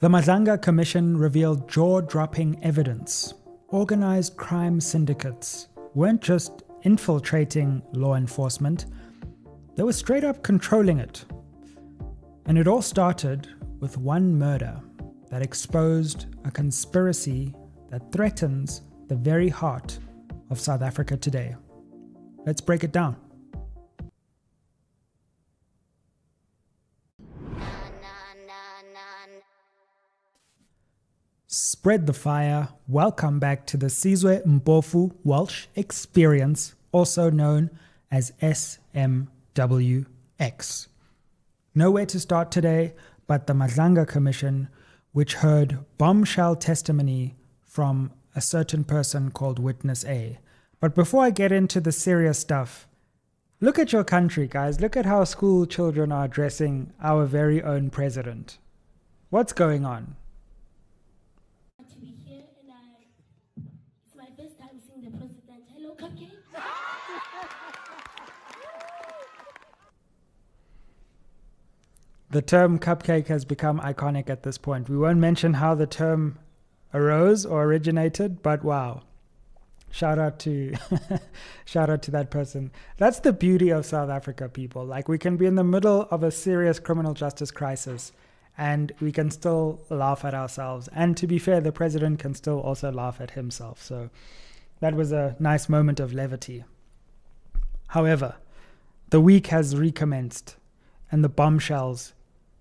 The Madlanga Commission revealed jaw-dropping evidence. Organized crime syndicates weren't just infiltrating law enforcement, they were straight up controlling it. And it all started with one murder that exposed a conspiracy that threatens the very heart of South Africa today. Let's break it down. Spread the fire. Welcome back to the Sizwe Mpofu-Walsh experience, also known as SMWX. Nowhere to start today but the Madlanga Commission, which heard bombshell testimony from a certain person called Witness A. But before I get into the serious stuff, look at your country, guys. Look at how school children are addressing our very own president. What's going on? To be here, and it's my first time seeing the president. Hello, cupcake. The term cupcake has become iconic at this point. We won't mention how the term arose or originated, but wow. Shout out to that person. That's the beauty of South Africa, people. Like, we can be in the middle of a serious criminal justice crisis and we can still laugh at ourselves. And to be fair, the president can still also laugh at himself. So that was a nice moment of levity. However, the week has recommenced and the bombshells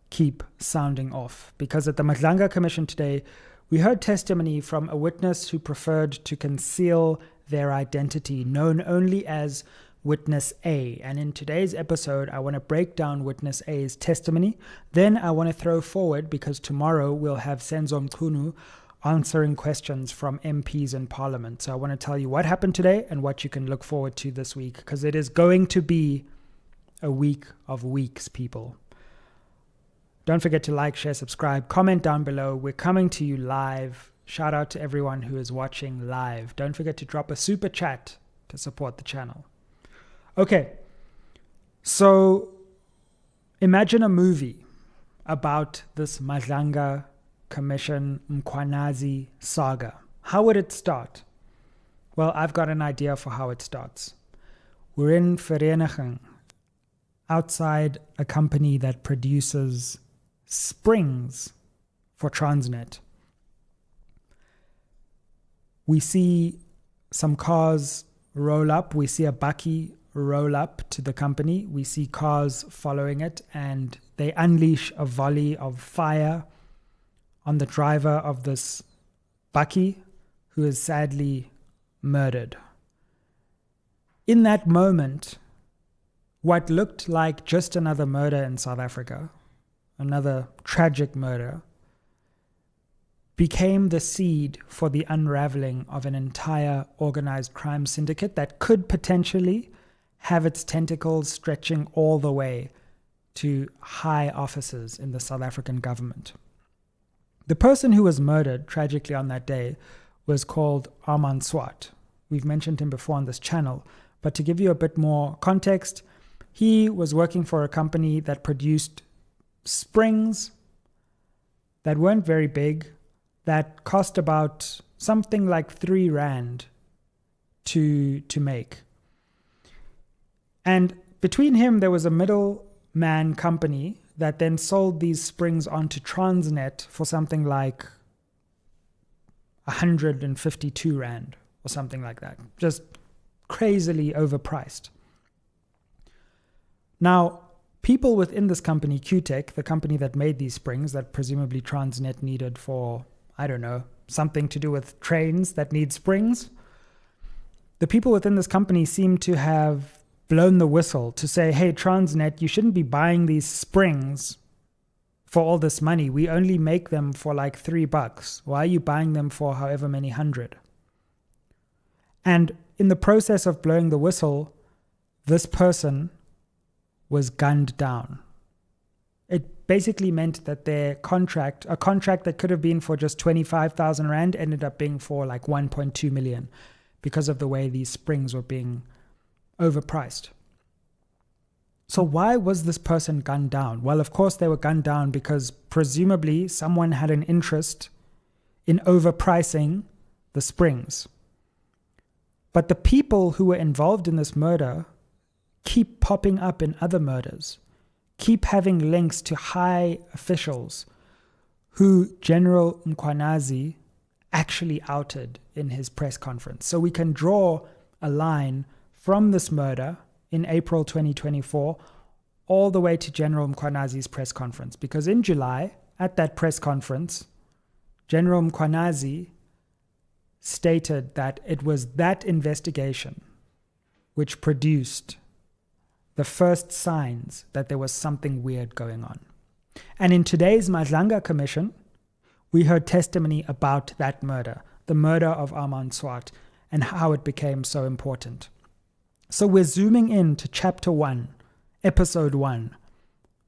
keep sounding off, because at the Madlanga Commission today, we heard testimony from a witness who preferred to conceal their identity, known only as Witness A. And in today's episode, I want to break down Witness A's testimony. Then I want to throw forward, because tomorrow we'll have Senzo Mchunu answering questions from MPs in Parliament. So I want to tell you what happened today and what you can look forward to this week, because it is going to be a week of weeks, people. Don't forget to like, share, subscribe, comment down below. We're coming to you live. Shout out to everyone who is watching live. Don't forget to drop a super chat to support the channel. Okay, so imagine a movie about this Madlanga Commission Mkhwanazi saga. How would it start? Well, I've got an idea for how it starts. We're in Vereniging, outside a company that produces springs for Transnet. We see some cars roll up. We see a bakkie roll up to the company. We see cars following it, and they unleash a volley of fire on the driver of this bakkie, who is sadly murdered. In that moment, what looked like just another murder in South Africa, another tragic murder, became the seed for the unraveling of an entire organized crime syndicate that could potentially have its tentacles stretching all the way to high offices in the South African government. The person who was murdered tragically on that day was called Armand Swart. We've mentioned him before on this channel, but to give you a bit more context, he was working for a company that produced springs that weren't very big, that cost about something like 3 rand to make. And between him, there was a middleman company that then sold these springs onto Transnet for something like 152 rand or something like that. Just crazily overpriced. Now, people within this company, Q-Tech, the company that made these springs that presumably Transnet needed for, I don't know, something to do with trains that need springs, the people within this company seem to have blown the whistle to say, hey, Transnet, you shouldn't be buying these springs for all this money. We only make them for like $3. Why are you buying them for however many hundred? And in the process of blowing the whistle, this person was gunned down. It basically meant that their contract, a contract that could have been for just 25,000 rand, ended up being for like 1.2 million because of the way these springs were being overpriced. So why was this person gunned down? Well, of course they were gunned down because presumably someone had an interest in overpricing the springs. But the people who were involved in this murder keep popping up in other murders, keep having links to high officials who General Mkhwanazi actually outed in his press conference. So we can draw a line from this murder in April 2024 all the way to General Mkhwanazi's press conference. Because in July, at that press conference, General Mkhwanazi stated that it was that investigation which produced the first signs that there was something weird going on. And in today's Madlanga Commission, we heard testimony about that murder, the murder of Armand Swart, and how it became so important. So we're zooming in to chapter 1, episode 1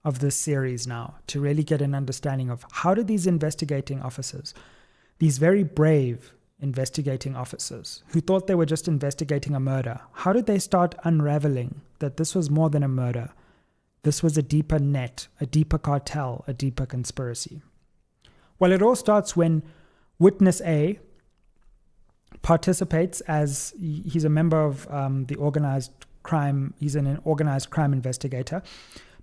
of this series now, to really get an understanding of how did these investigating officers, these very brave investigating officers who thought they were just investigating a murder, how did they start unraveling that this was more than a murder? This was a deeper net, a deeper cartel, a deeper conspiracy. Well, it all starts when Witness A participates as he's a member of the organized crime, he's an organized crime investigator,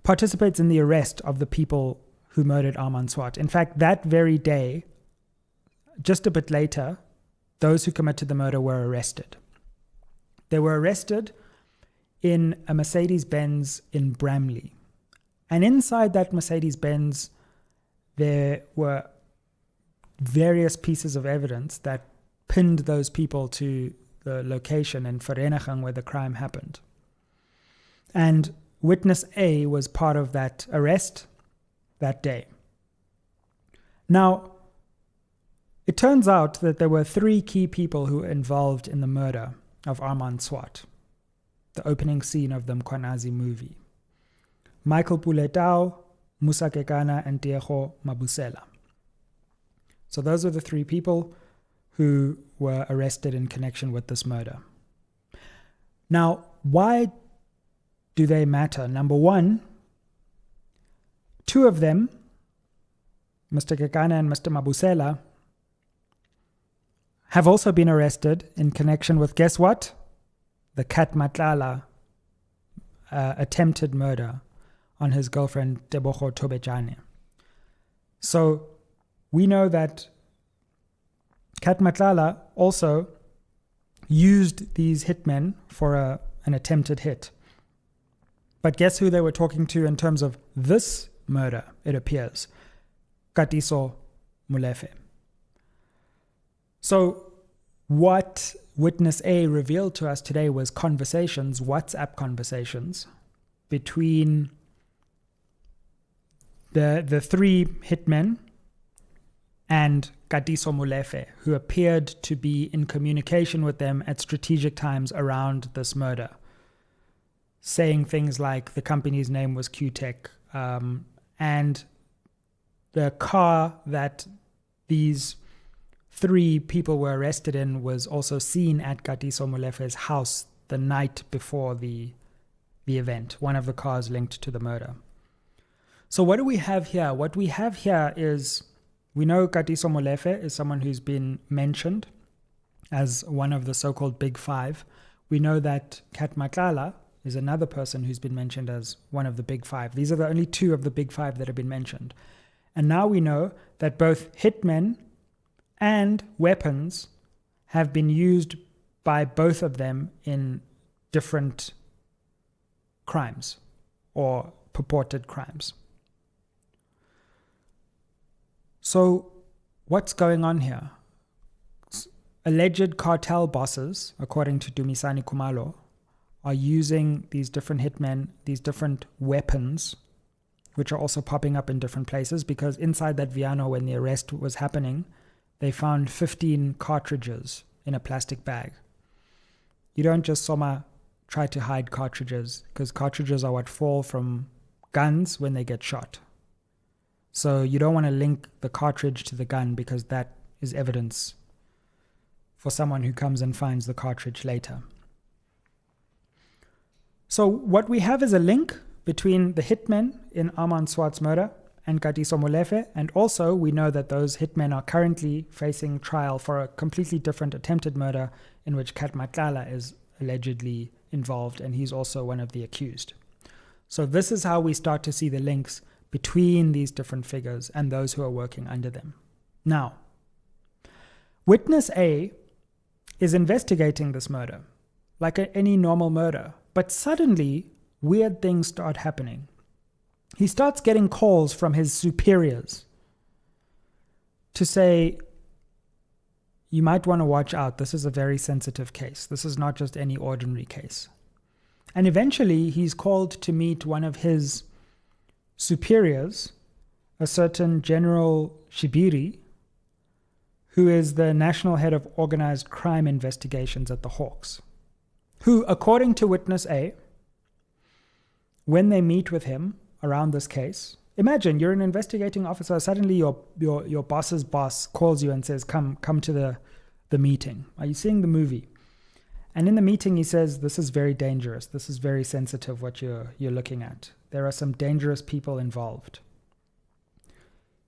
participates in the arrest of the people who murdered Armand Swart. In fact, that very day, just a bit later, those who committed the murder were arrested. They were arrested in a Mercedes-Benz in Bramley. And inside that Mercedes-Benz, there were various pieces of evidence that pinned those people to the location in Vereeniging where the crime happened. And Witness A was part of that arrest that day. Now, it turns out that there were 3 key people who were involved in the murder of Armand Swart, the opening scene of the Mkhwanazi movie. Michael Puletao, Musa Kekana, and Diego Mabusela. So those are the 3 people who were arrested in connection with this murder. Now, why do they matter? Number one, 2 of them, Mr. Kekana and Mr. Mabusela, have also been arrested in connection with, guess what? The Kat Matlala attempted murder on his girlfriend Tebogo Tobejane. So we know that Kat Matlala also used these hitmen for an attempted hit. But guess who they were talking to in terms of this murder, it appears? Katiso Molefe. So what Witness A revealed to us today was conversations, WhatsApp conversations, between the 3 hitmen and Katiso Molefe, who appeared to be in communication with them at strategic times around this murder, saying things like the company's name was Q-Tech, and the car that these 3 people were arrested in was also seen at Katiso Molefe's house the night before the event, one of the cars linked to the murder. So what do we have here? What we have here is, we know Katiso Molefe is someone who's been mentioned as one of the so-called Big 5. We know that Kat Matlala is another person who's been mentioned as one of the Big 5. These are the only 2 of the Big 5 that have been mentioned. And now we know that both hitmen and weapons have been used by both of them in different crimes or purported crimes. So what's going on here? Alleged cartel bosses, according to Dumisani Kumalo, are using these different hitmen, these different weapons, which are also popping up in different places, because inside that Viano, when the arrest was happening, they found 15 cartridges in a plastic bag. You don't just try to hide cartridges, because cartridges are what fall from guns when they get shot. So you don't want to link the cartridge to the gun, because that is evidence for someone who comes and finds the cartridge later. So what we have is a link between the hitmen in Armand Swart's murder and Katiso Molefe, and also we know that those hitmen are currently facing trial for a completely different attempted murder in which Kat Matlala is allegedly involved, and he's also one of the accused. So this is how we start to see the links between these different figures and those who are working under them. Now, witness A is investigating this murder like any normal murder, but suddenly weird things start happening. He starts getting calls from his superiors to say, you might want to watch out. This is a very sensitive case. This is not just any ordinary case. And eventually he's called to meet one of his superiors, a certain General Shibiri, who is the national head of organized crime investigations at the Hawks, who, according to witness A, when they meet with him around this case, imagine you're an investigating officer, suddenly your boss's boss calls you and says, come to the meeting. Are you seeing the movie? And in the meeting he says, this is very dangerous. This is very sensitive what you're looking at. There are some dangerous people involved.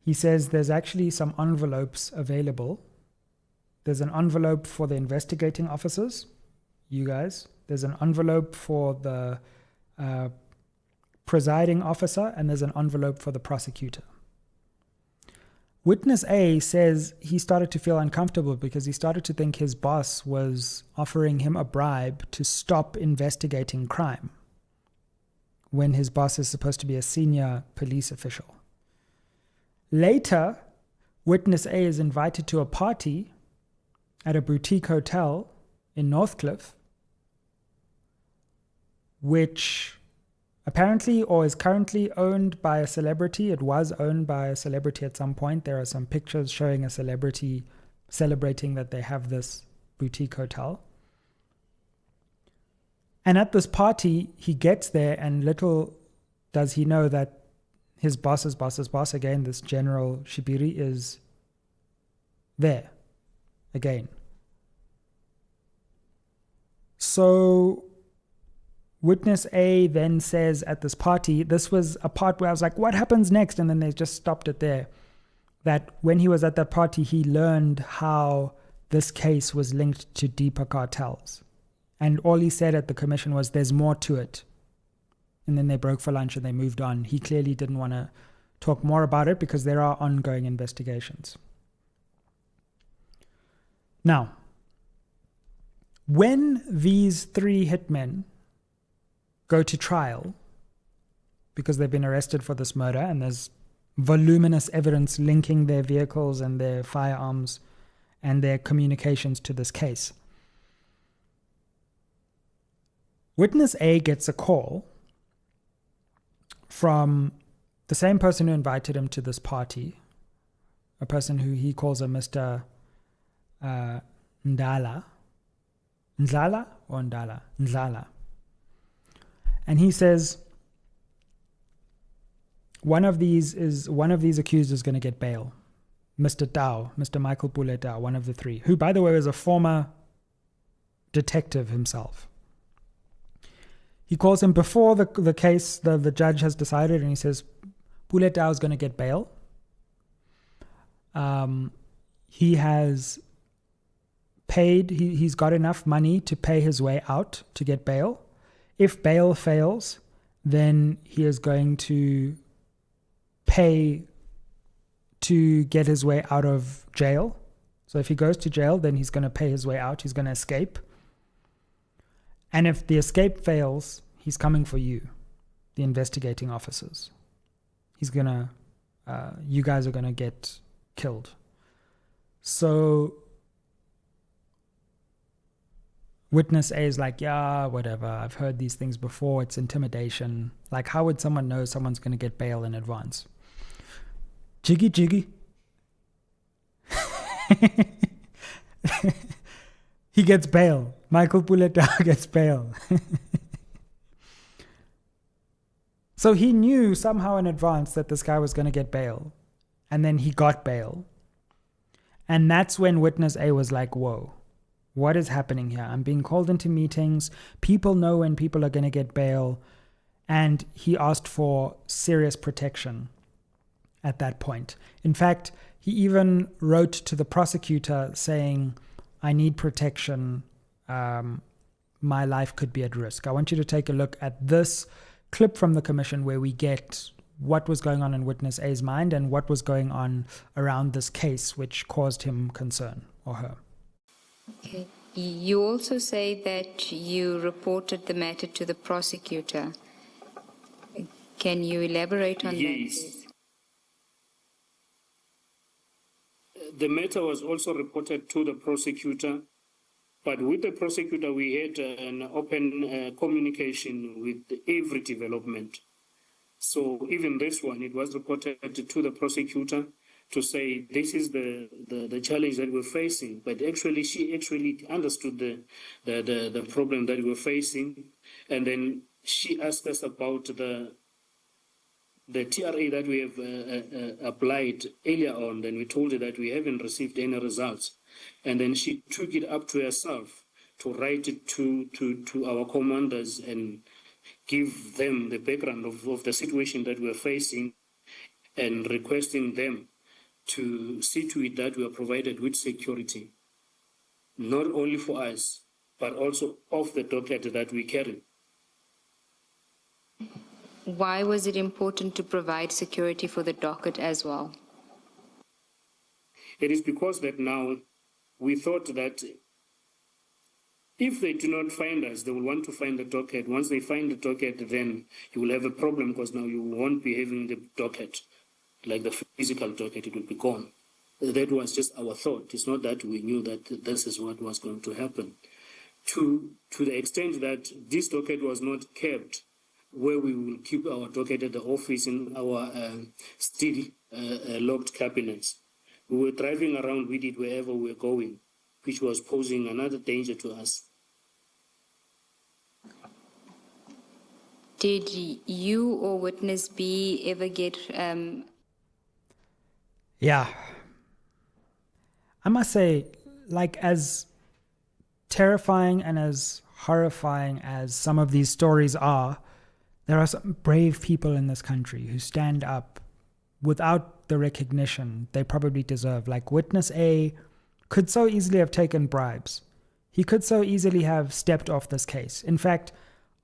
He says there's actually some envelopes available. There's an envelope for the investigating officers, you guys. There's an envelope for the presiding officer, and there's an envelope for the prosecutor. Witness A says he started to feel uncomfortable because he started to think his boss was offering him a bribe to stop investigating crime when his boss is supposed to be a senior police official. Later, witness A is invited to a party at a boutique hotel in Northcliffe, which apparently or is currently owned by a celebrity. It was owned by a celebrity at some point. There are some pictures showing a celebrity celebrating that they have this boutique hotel. And at this party, he gets there, and little does he know that his boss's boss, again, this General Shibiri, is there again. So witness A then says at this party, this was a part where I was like, what happens next? And then they just stopped it there. That when he was at that party, he learned how this case was linked to deeper cartels. And all he said at the commission was, there's more to it. And then they broke for lunch and they moved on. He clearly didn't want to talk more about it because there are ongoing investigations. Now, when these three hitmen go to trial, because they've been arrested for this murder and there's voluminous evidence linking their vehicles and their firearms and their communications to this case, witness A gets a call from the same person who invited him to this party, a person who he calls a Mr. Ndala. Ndlala or Ndala? Ndlala. And he says, one of these accused is going to get bail. Mr. Tao, Mr. Michael Pule Tao, one of the three, who, by the way, is a former detective himself. He calls him before the case, the judge has decided, and he says, Pule Tao is going to get bail. He has paid, he's got enough money to pay his way out to get bail. If bail fails, then he is going to pay to get his way out of jail. So if he goes to jail, then he's going to pay his way out. He's going to escape. And if the escape fails, he's coming for you, the investigating officers. He's going to, you guys are going to get killed. So witness A is like, yeah, whatever. I've heard these things before. It's intimidation. Like, how would someone know someone's going to get bail in advance? Jiggy, jiggy. He gets bail. Michael Pule Tao gets bail. So he knew somehow in advance that this guy was going to get bail. And then he got bail. And that's when witness A was like, whoa, what is happening here? I'm being called into meetings. People know when people are going to get bail. And he asked for serious protection at that point. In fact, he even wrote to the prosecutor saying, I need protection. My life could be at risk. I want you to take a look at this clip from the commission where we get what was going on in witness A's mind and what was going on around this case, which caused him concern, or her. Okay. You also say that you reported the matter to the prosecutor. Can you elaborate on that, please? The matter was also reported to the prosecutor, but with the prosecutor, we had an open communication with every development. So even this one, it was reported to the prosecutor to say this is the challenge that we're facing. But actually, she actually understood the problem that we're facing, and then she asked us about the TRA that we have applied earlier on. Then we told her that we haven't received any results, and then she took it up to herself to write it to our commanders and give them the background of the situation that we're facing, and requesting them to see to it that we are provided with security, not only for us, but also of the docket that we carry. Why was it important to provide security for the docket as well? It is because that now we thought that if they do not find us, they will want to find the docket. Once they find the docket, then you will have a problem, because now you won't be having the docket, like the physical docket, it will be gone. That was just our thought. It's not that we knew that this is what was going to happen. To the extent that this docket was not kept where we will keep our docket at the office in our still locked cabinets. We were driving around with it wherever we were going, which was posing another danger to us. Did you or witness B ever get... Yeah. I must say, like, as terrifying and as horrifying as some of these stories are, there are some brave people in this country who stand up without the recognition they probably deserve. Like witness A could so easily have taken bribes. He could so easily have stepped off this case. In fact,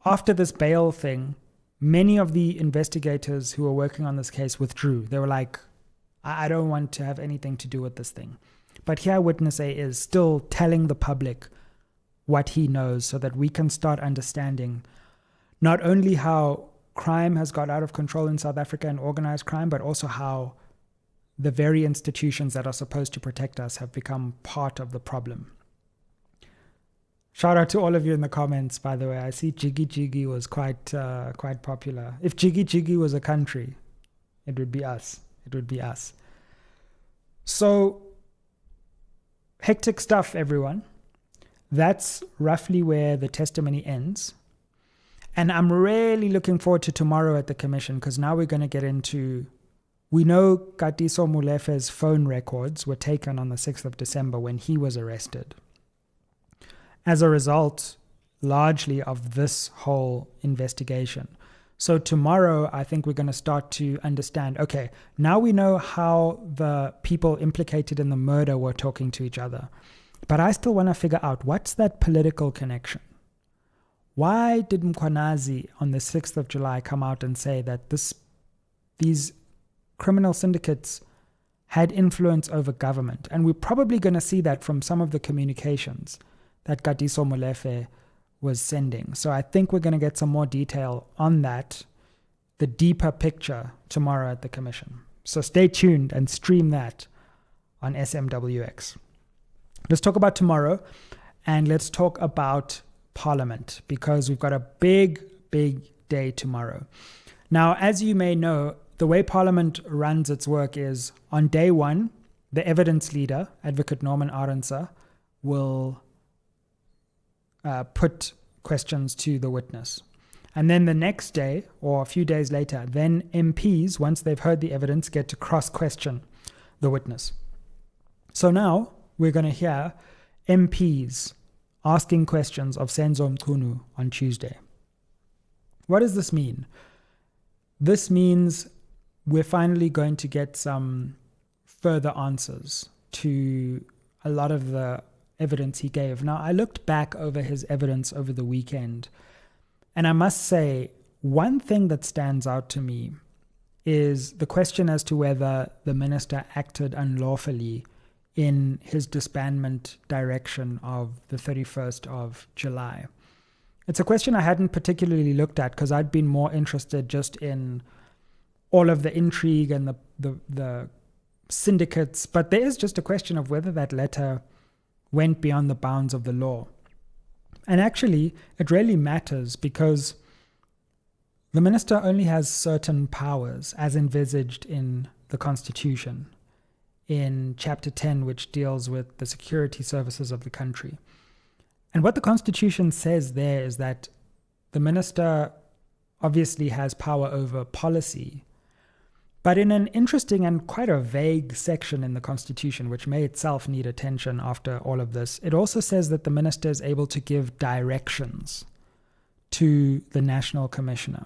after this bail thing, many of the investigators who were working on this case withdrew. They were like, I don't want to have anything to do with this thing. But here witness A is still telling the public what he knows so that we can start understanding not only how crime has got out of control in South Africa and organized crime, but also how the very institutions that are supposed to protect us have become part of the problem. Shout out to all of you in the comments, by the way. I see Jiggy Jiggy was quite popular. If Jiggy Jiggy was a country, it would be us. It would be us. So, hectic stuff, everyone. That's roughly where the testimony ends. And I'm really looking forward to tomorrow at the commission, because now we're going to get into... We know Katiso Molefe's phone records were taken on the 6th of December when he was arrested. As a result, largely, of this whole investigation. So tomorrow, I think we're going to start to understand, okay, now we know how the people implicated in the murder were talking to each other. But I still want to figure out, what's that political connection? Why did Mkhwanazi on the 6th of July come out and say that these criminal syndicates had influence over government? And we're probably going to see that from some of the communications that Katiso Molefe was sending. So I think we're going to get some more detail on that, the deeper picture, tomorrow at the commission. So stay tuned and stream that on SMWX. Let's talk about tomorrow, and let's talk about Parliament, because we've got a big day tomorrow. Now, as you may know, the way Parliament runs its work is, on day one, the evidence leader, Advocate Nomaan Arendse, will put questions to the witness. And then the next day, or a few days later, then MPs, once they've heard the evidence, get to cross-question the witness. So now we're going to hear MPs asking questions of Senzo Mchunu on Tuesday. What does this mean? This means we're finally going to get some further answers to a lot of the evidence he gave. Now, I looked back over his evidence over the weekend, and I must say, one thing that stands out to me is the question as to whether the minister acted unlawfully in his disbandment direction of the 31st of July. It's a question I hadn't particularly looked at because I'd been more interested just in all of the intrigue and the syndicates, but there is just a question of whether that letter went beyond the bounds of the law. And actually, it really matters because the minister only has certain powers as envisaged in the Constitution, in Chapter 10, which deals with the security services of the country. And what the Constitution says there is that the minister obviously has power over policy, but in an interesting and quite a vague section in the Constitution, which may itself need attention after all of this, it also says that the minister is able to give directions to the National Commissioner.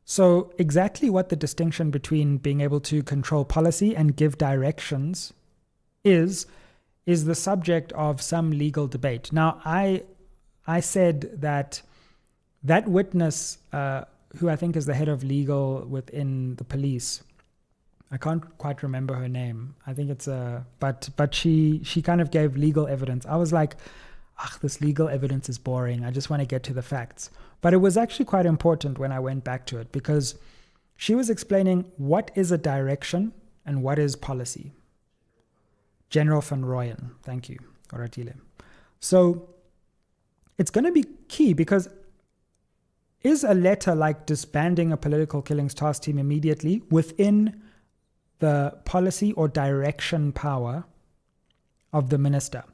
So exactly what the distinction between being able to control policy and give directions is the subject of some legal debate. Now, I said that witness, who I think is the head of legal within the police, I can't quite remember her name. I think it's but she kind of gave legal evidence. I was like, this legal evidence is boring. I just want to get to the facts. But it was actually quite important when I went back to it because she was explaining what is a direction and what is policy. General van Rooyen, thank you, Oratile. So it's going to be key because is a letter like disbanding a political killings task team immediately within the policy or direction power of the minister?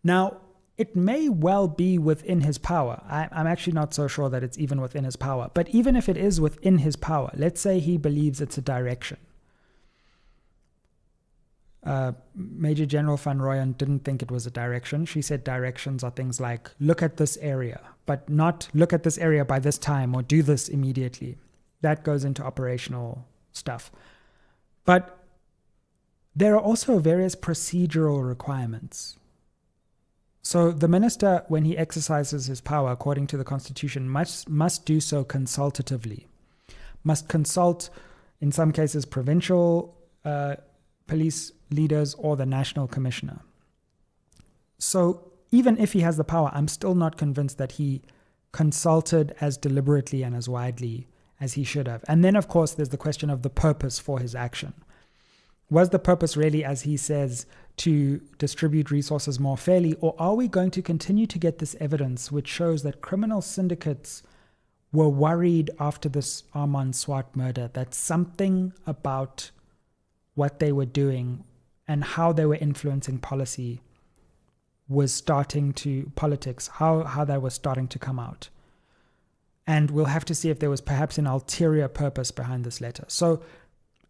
Now, it may well be within his power. I'm actually not so sure that it's even within his power. But even if it is within his power, let's say he believes it's a direction. Major General van Rooyen didn't think it was a direction. She said directions are things like look at this area, but not look at this area by this time or do this immediately. That goes into operational stuff. But there are also various procedural requirements. So the minister, when he exercises his power according to the Constitution, must do so consultatively, must consult, in some cases, provincial police leaders or the national commissioner. So even if he has the power, I'm still not convinced that he consulted as deliberately and as widely as he should have. And then, of course, there's the question of the purpose for his action. Was the purpose really, as he says, to distribute resources more fairly, or are we going to continue to get this evidence which shows that criminal syndicates were worried after this Armand Swart murder that something about what they were doing and how they were influencing policy was starting to, politics, how that was starting to come out. And we'll have to see if there was perhaps an ulterior purpose behind this letter. So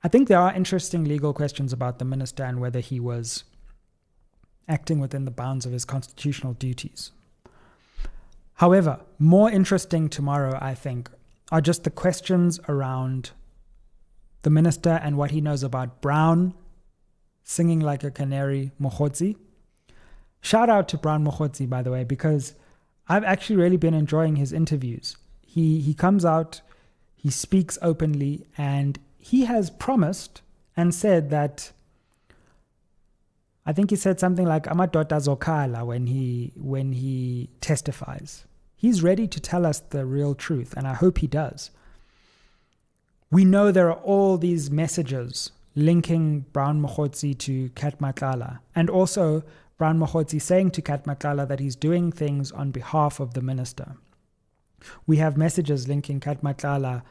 I think there are interesting legal questions about the minister and whether he was acting within the bounds of his constitutional duties. However, more interesting tomorrow, I think, are just the questions around the minister and what he knows about Brown singing like a canary, Mokgotsi. Shout out to Brown Mokgotsi, by the way, because I've actually really been enjoying his interviews. He comes out, he speaks openly, and he has promised and said that, I think he said something like amadoda zokhala when he testifies. He's ready to tell us the real truth, and I hope he does. We know there are all these messages linking Brown Mokgotsi to Kat Matlala, and also Brown Mokgotsi saying to Kat Matlala that he's doing things on behalf of the minister. We have messages linking Kat Matlala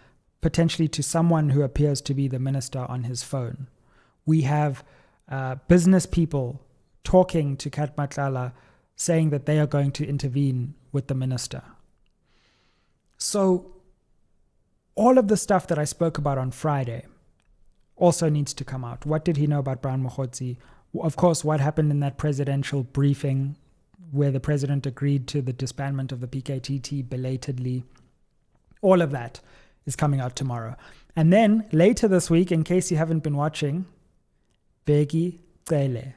potentially to someone who appears to be the minister on his phone. We have business people talking to Kat Matlala saying that they are going to intervene with the minister. So all of the stuff that I spoke about on Friday also needs to come out. What did he know about Brown Mokgotsi? Of course, what happened in that presidential briefing where the president agreed to the disbandment of the PKTT belatedly. All of that is coming out tomorrow. And then later this week, in case you haven't been watching, Bheki Cele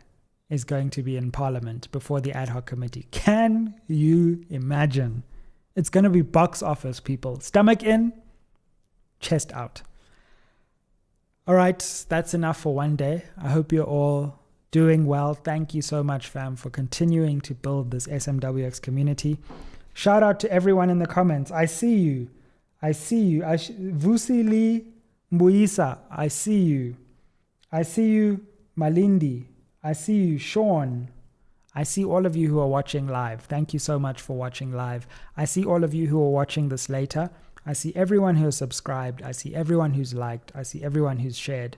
is going to be in Parliament before the ad hoc committee. Can you imagine? It's going to be box office, people. Stomach in, chest out. All right, that's enough for one day. I hope you're all doing well. Thank you so much, fam, for continuing to build this SMWX community. Shout out to everyone in the comments. I see you. Vusili Mbuisa, I see you. I see you, Malindi. I see you, Sean. I see all of you who are watching live. Thank you so much for watching live. I see all of you who are watching this later. I see everyone who has subscribed. I see everyone who's liked. I see everyone who's shared.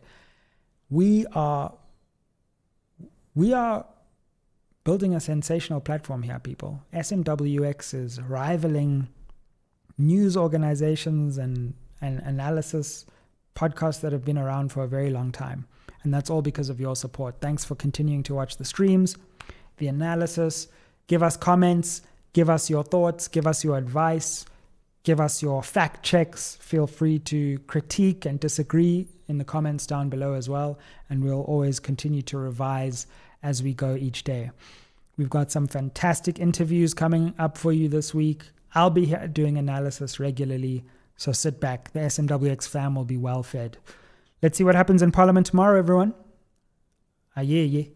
We are building a sensational platform here, people. SMWX is rivaling news organizations and analysis podcasts that have been around for a very long time. And that's all because of your support. Thanks for continuing to watch the streams, the analysis. Give us comments, give us your thoughts, give us your advice, give us your fact checks. Feel free to critique and disagree in the comments down below as well. And we'll always continue to revise as we go each day. We've got some fantastic interviews coming up for you this week. I'll be here doing analysis regularly, so sit back. The SMWX fam will be well fed. Let's see what happens in Parliament tomorrow, everyone. Aye.